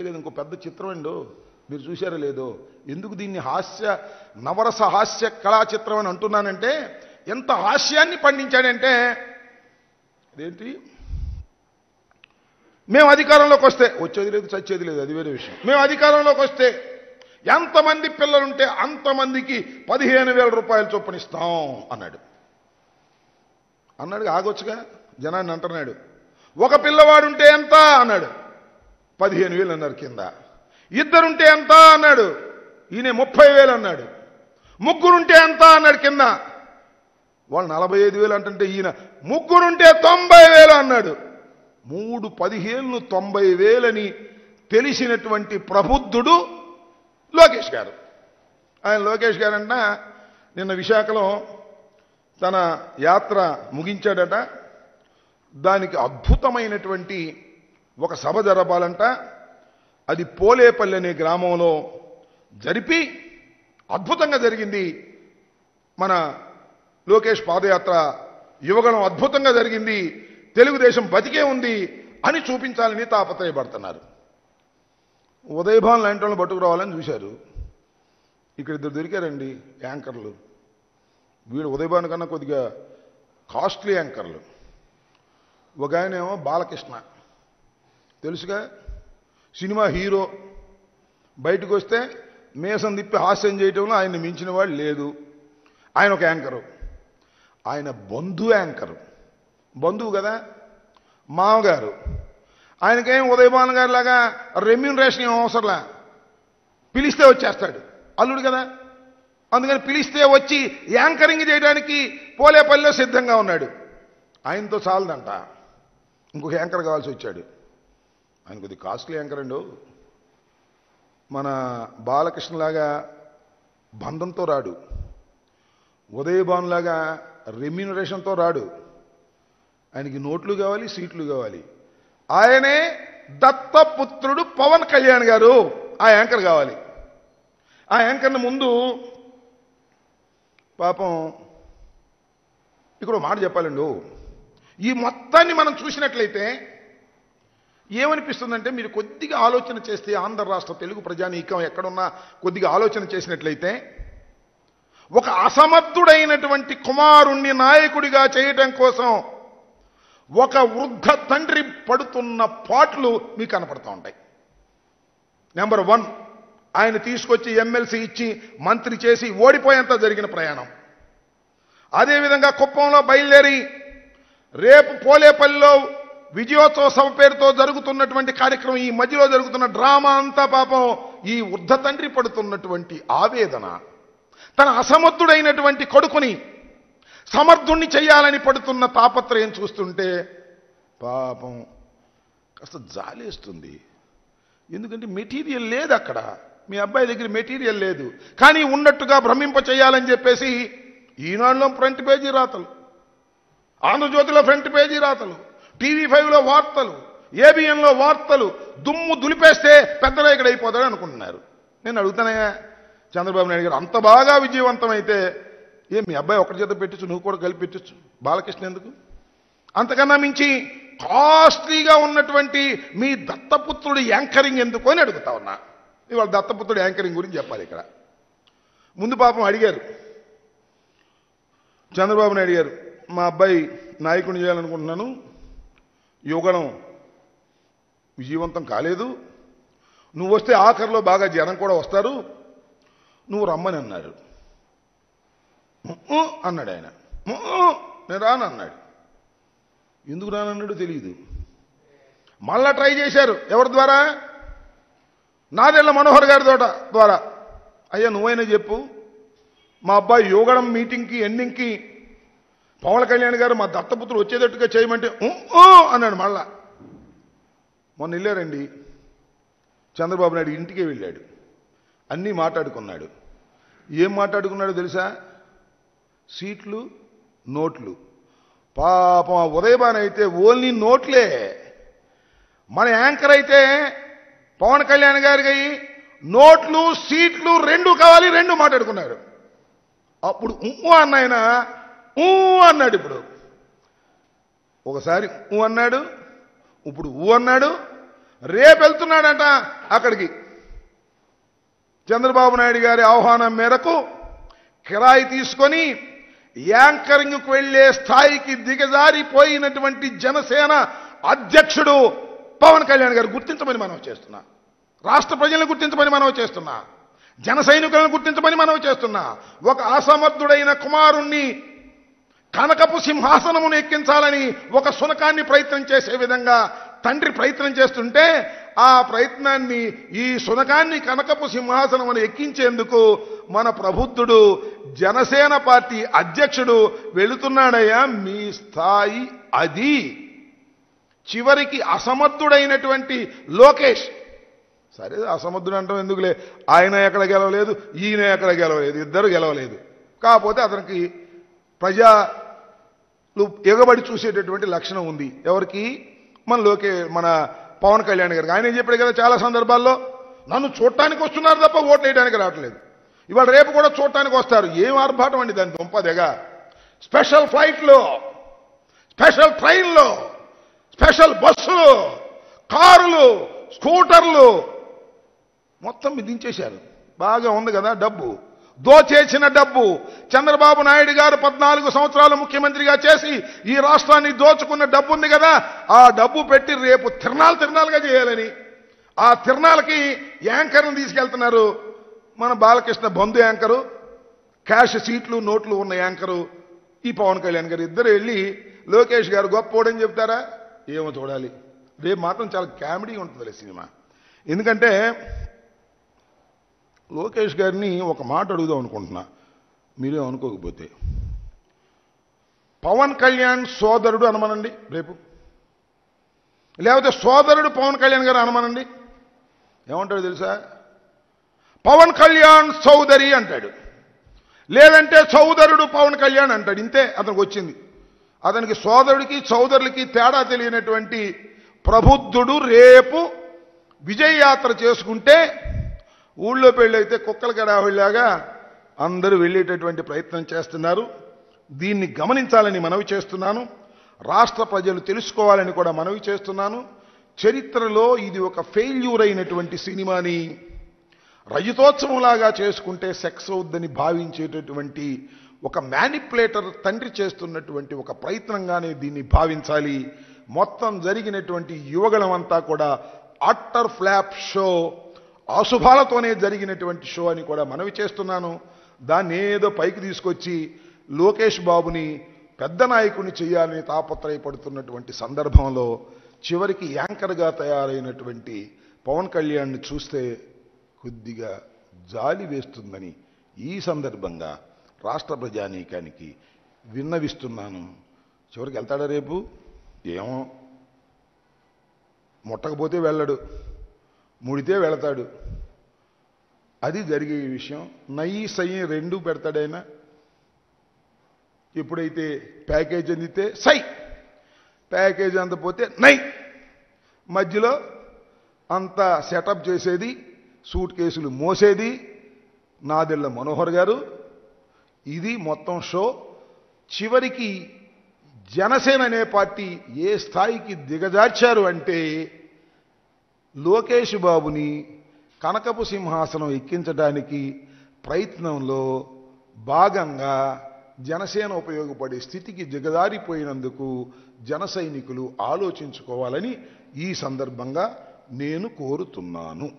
కదా ఇంకో పెద్ద చిత్రం అండి. మీరు చూశారో లేదో. ఎందుకు దీన్ని నవరస హాస్య కళా చిత్రం అని అంటున్నానంటే, ఎంత హాస్యాన్ని పండించాడంటే, అదేంటి, మేము అధికారంలోకి వస్తే, వచ్చేది లేదు చచ్చేది లేదు, అది వేరే విషయం. మేము అధికారంలోకి వస్తే ఎంతమంది పిల్లలుంటే అంతమందికి 15,000 రూపాయలు చొప్పున ఇస్తాం అన్నాడు. ఆగొచ్చుగా, జనాన్ని అంటున్నాడు. ఒక పిల్లవాడుంటే ఎంత అన్నాడు, 15,000 అన్నారు కింద. ఇద్దరుంటే ఎంత అన్నాడు, ఈయన 30,000 అన్నాడు. ముగ్గురుంటే ఎంత అన్నాడు కింద. వాళ్ళు 45,000 అంటుంటే ఈయన ముగ్గురుంటే 90,000 అన్నాడు. 15,000 90,000 అని తెలిసినటువంటి ప్రబుద్ధుడు లోకేష్ గారు. ఆయన లోకేష్ గారంట నిన్న విశాఖలో తన యాత్ర ముగించాడట. దానికి అద్భుతమైనటువంటి ఒక సభ జరపాలంట. అది పోలేపల్లి అనే గ్రామంలో జరిపి అద్భుతంగా జరిగింది. మన లోకేష్ పాదయాత్ర యువగణం అద్భుతంగా జరిగింది, తెలుగుదేశం బతికే ఉంది అని చూపించాలని తాపత్రయపడుతున్నారు. ఉదయభాన్ లాంటి వాళ్ళని పట్టుకురావాలని చూశారు. ఇక్కడ ఇద్దరు దొరికారండి యాంకర్లు. వీడు ఉదయభాన్ కన్నా కొద్దిగా కాస్ట్లీ యాంకర్లు. ఒక ఆయన ఏమో బాలకృష్ణ, తెలుసుగా, సినిమా హీరో. బయటకు వస్తే మేసం తిప్పి హాస్యం చేయటంలో ఆయన్ని మించిన వాడు లేదు. ఆయన ఒక యాంకరు. ఆయన యాంకరు, బంధువు కదా, మామగారు. ఆయనకేం ఉదయభాన్ గారి లాగా రెమ్యూనరేషన్ ఏం అవసరంలా, పిలిస్తే వచ్చేస్తాడు, అల్లుడు కదా. అందుకని పిలిస్తే వచ్చి యాంకరింగ్ చేయడానికి పోలేపల్లిలో సిద్ధంగా ఉన్నాడు. ఆయనతో చాలదంట, ఇంకొక యాంకర్ కావాల్సి వచ్చాడు. ఆయన కొద్ది కాస్ట్లీ యాంకర్ అండు. మన బాలకృష్ణలాగా బంధంతో రాడు, ఉదయభాన్ లాగా రెమ్యూనరేషన్తో రాడు. ఆయనకి నోట్లు కావాలి, సీట్లు కావాలి. ఆయనే దత్తపుత్రుడు పవన్ కళ్యాణ్ గారు, ఆ యాంకర్ కావాలి. ఆ యాంకర్ని ముందు పాపం ఇక్కడ మాట చెప్పాలండు. ఈ మొత్తాన్ని మనం చూసినట్లయితే ఏమనిపిస్తుందంటే, మీరు కొద్దిగా ఆలోచన చేస్తే, ఆంధ్ర రాష్ట్ర తెలుగు ప్రజానీకం ఎక్కడున్నా కొద్దిగా ఆలోచన చేసినట్లయితే, ఒక అసమర్థుడైనటువంటి కుమారుణ్ణి నాయకుడిగా చేయటం కోసం ఒక వృద్ధ తండ్రి పడుతున్న పాటలు మీకు కనపడుతూ ఉంటాయి. నెంబర్ 1, ఆయన తీసుకొచ్చి ఎమ్మెల్సీ ఇచ్చి మంత్రి చేసి ఓడిపోయేంత జరిగిన ప్రయాణం. అదేవిధంగా కుప్పంలో బయలుదేరి రేపు పోలేపల్లిలో విజయోత్సవ సభ పేరుతో జరుగుతున్నటువంటి కార్యక్రమం, ఈ మధ్యలో జరుగుతున్న డ్రామా అంతా పాపం ఈ వృద్ధ తండ్రి పడుతున్నటువంటి ఆవేదన, తన అసమర్థుడైనటువంటి కొడుకుని సమర్థుణ్ణి చేయాలని పడుతున్న తాపత్రయం చూస్తుంటే పాపం కాస్త జాలేస్తుంది. ఎందుకంటే మెటీరియల్ లేదు అక్కడ. మీ అబ్బాయి దగ్గర మెటీరియల్ లేదు, కానీ ఉన్నట్టుగా భ్రమింప చేయాలని చెప్పేసి ఈనాడులో ఫ్రంట్ పేజీ రాతలు, ఆంధ్రజ్యోతిలో ఫ్రంట్ పేజీ రాతలు, TV5లో వార్తలు, ABNలో వార్తలు, దుమ్ము దులిపేస్తే పెద్ద నాయకుడు అయిపోతాడు అనుకుంటున్నారు. నేను అడుగుతానయ్యా, చంద్రబాబు నాయుడు గారు అంత బాగా విజయవంతమైతే మీ అబ్బాయి ఒకటి చేత పెట్టచ్చు, నువ్వు కూడా కలిపి పెట్టచ్చు, బాలకృష్ణ ఎందుకు? అంతకన్నా మించి కాస్ట్లీగా ఉన్నటువంటి మీ దత్తపుత్రుడు యాంకరింగ్ ఎందుకు అని అడుగుతా ఉన్నా. ఇవాళ దత్తపుత్రుడు యాంకరింగ్ గురించి చెప్పాలి. ఇక్కడ ముందు పాపం అడిగారు చంద్రబాబు నాయుడు గారు, మా అబ్బాయి నాయకుడిని చేయాలనుకుంటున్నాను, యువగణం విజయవంతం కాలేదు, నువ్వు వస్తే ఆఖరిలో బాగా జనం కూడా వస్తారు, నువ్వు రమ్మని అన్నారు. అన్నాడు ఆయన. నేను రానన్నాడు. ఎందుకు రానన్నాడు తెలియదు. మళ్ళా ట్రై చేశారు. ఎవరి ద్వారా? నాదెళ్ల మనోహర్ గారి ద్వారా. అయ్యా నువ్వైనా చెప్పు, మా అబ్బాయి యువగణం మీటింగ్కి ఎండింగ్కి పవన్ కళ్యాణ్ గారు మా దత్తపుత్రుడు వచ్చేటట్టుగా చేయమంటే అన్నాడు. మళ్ళా మొన్న వెళ్ళారండి, చంద్రబాబు నాయుడు ఇంటికే వెళ్ళాడు, అన్నీ మాట్లాడుకున్నాడు. ఏం మాట్లాడుకున్నాడో తెలుసా? సీట్లు, నోట్లు. పాపం ఉదయభాన్ అయితే ఓన్లీ నోట్లే. మన యాంకర్ అయితే పవన్ కళ్యాణ్ గారికి నోట్లు, సీట్లు రెండు కావాలి, రెండు మాట్లాడుకున్నారు. అప్పుడు అన్నాయన అన్నాడు. ఇప్పుడు ఒకసారి అన్నాడు, ఇప్పుడు అన్నాడు, రేపు వెళ్తున్నాడంట అక్కడికి. చంద్రబాబు నాయుడు గారి ఆహ్వానం మేరకు కిరాయి తీసుకొని యాంకరింగ్కు వెళ్లే స్థాయికి దిగజారిపోయినటువంటి జనసేన అధ్యక్షుడు పవన్ కళ్యాణ్ గారు గుర్తించమని మనం చేస్తున్నా. రాష్ట్ర ప్రజలను గుర్తించమని మనం చేస్తున్నా. జన సైనికులను గుర్తించమని మనం చేస్తున్నా. ఒక అసమర్థుడైన కుమారుణ్ణి కనకపు సింహాసనమును ఎక్కించాలని ఒక శునకాన్ని ప్రయత్నం చేసే విధంగా తండ్రి ప్రయత్నం చేస్తుంటే ఆ ప్రయత్నాన్ని ఈ శునకాన్ని కనకపు సింహాసనమును ఎక్కించేందుకు మన ప్రబుద్ధుడు జనసేన పార్టీ అధ్యక్షుడు వెళుతున్నాడయ్యా. మీ స్థాయి అది. చివరికి అసమర్థుడైనటువంటి లోకేష్, సరే అసమర్థుడు అంటాం ఎందుకులే, ఆయన ఎక్కడ గెలవలేదు, ఈయన ఎక్కడ గెలవలేదు, ఇద్దరు గెలవలేదు. కాకపోతే అతనికి ప్రజలు ఎగబడి చూసేటటువంటి లక్షణం ఉంది. ఎవరికి? మన పవన్ కళ్యాణ్ గారికి. ఆయన ఏం చెప్పాడు కదా చాలా సందర్భాల్లో, నన్ను చూడటానికి వస్తున్నారు తప్ప ఓట్లు వేయడానికి రావట్లేదు. ఇవాళ రేపు కూడా చూడటానికి వస్తారు. ఏం ఆర్భాటం అండి దాని దుంపదెగా. స్పెషల్ ఫ్లైట్లో, స్పెషల్ ట్రైన్లో, స్పెషల్ బస్సులు, కారులు, స్కూటర్లు మొత్తం దించేశారు. బాగా ఉంది కదా డబ్బు, దోచేసిన డబ్బు. చంద్రబాబు నాయుడు గారు 14 సంవత్సరాలు ముఖ్యమంత్రిగా చేసి ఈ రాష్ట్రాన్ని దోచుకున్న డబ్బు ఉంది కదా, ఆ డబ్బు పెట్టి రేపు తిరణాలుగా చేయాలని ఆ తిరణాలకి యాంకర్ను తీసుకెళ్తున్నారు. మన బాలకృష్ణ బంధు యాంకరు, క్యాష్ సీట్లు నోట్లు ఉన్న యాంకరు ఈ పవన్ కళ్యాణ్ గారు. ఇద్దరు వెళ్ళి లోకేష్ గారు గొప్పోడని చెప్తారా? ఏమో చూడాలి. రేపు మాత్రం చాలా కామెడీ ఉంటుందిలే సినిమా. ఎందుకంటే లోకేష్ గారిని ఒక మాట అడుగుదాం అనుకుంటున్నా, మీరేం అనుకోకపోతే. పవన్ కళ్యాణ్ సోదరుడు అనమనండి రేపు, లేకపోతే సోదరుడు పవన్ కళ్యాణ్ గారు అనమనండి, ఏమంటాడు తెలుసా? పవన్ కళ్యాణ్ సోదరి అంటాడు, లేదంటే సోదరుడు పవన్ కళ్యాణ్ అంటాడు. ఇంతే అతనికి వచ్చింది. అతనికి సోదరుడికి సోదరులకి తేడా తెలియనటువంటి ప్రబుద్ధుడు రేపు విజయయాత్ర చేసుకుంటే ఊళ్ళో పెళ్ళైతే కుక్కల గడావిలాగా అందరూ వెళ్ళేటటువంటి ప్రయత్నం చేస్తున్నారు. దీన్ని గమనించాలని మనవి చేస్తున్నాను. రాష్ట్ర ప్రజలు తెలుసుకోవాలని కూడా మనవి చేస్తున్నాను. చరిత్రలో ఇది ఒక ఫెయిల్యూర్ అయినటువంటి సినిమాని రజతోత్సవంలాగా చేసుకుంటే సెక్స్ అవుద్దని భావించేటటువంటి ఒక మ్యానిపులేటర్ తండ్రి చేస్తున్నటువంటి ఒక ప్రయత్నంగానే దీన్ని భావించాలి. మొత్తం జరిగినటువంటి యువగళమంతా కూడా అట్టర్ ఫ్లాప్ షో, అశుభాలతోనే జరిగినటువంటి షో అని కూడా మనవి చేస్తున్నాను. దాన్ని ఏదో పైకి తీసుకొచ్చి లోకేష్ బాబుని పెద్ద నాయకుని చేయాలని తాపత్రయపడుతున్నటువంటి సందర్భంలో చివరికి యాంకర్గా తయారైనటువంటి పవన్ కళ్యాణ్ని చూస్తే కొద్దిగా జాలి వేస్తుందని ఈ సందర్భంగా రాష్ట్ర ప్రజానీకానికి విన్నవిస్తున్నాను. చివరికి వెళ్తాడా రేపు? ఏమో, ముట్టకపోతే వెళ్ళడు, ముడితే వెళతాడు. అది జరిగే విషయం. నయ్యి సయ్యి రెండు పెడతాడైనా. ఎప్పుడైతే ప్యాకేజ్ అందితే సై, ప్యాకేజ్ అందపోతే నై, మధ్యలో అంతా సెటప్ చేసేది, సూట్ కేసులు మోసేది నాదెళ్ల మనోహర్ గారు. ఇది మొత్తం షో. చివరికి జనసేన అనే పార్టీ ఏ స్థాయికి దిగజార్చారు అంటే లోకేష్ బాబుని కనకపు సింహాసనం ఎక్కించడానికి ప్రయత్నంలో భాగంగా జనసేన ఉపయోగపడే స్థితికి దిగజారిపోయినందుకు జన సైనికులు ఆలోచించుకోవాలని ఈ సందర్భంగా నేను కోరుతున్నాను.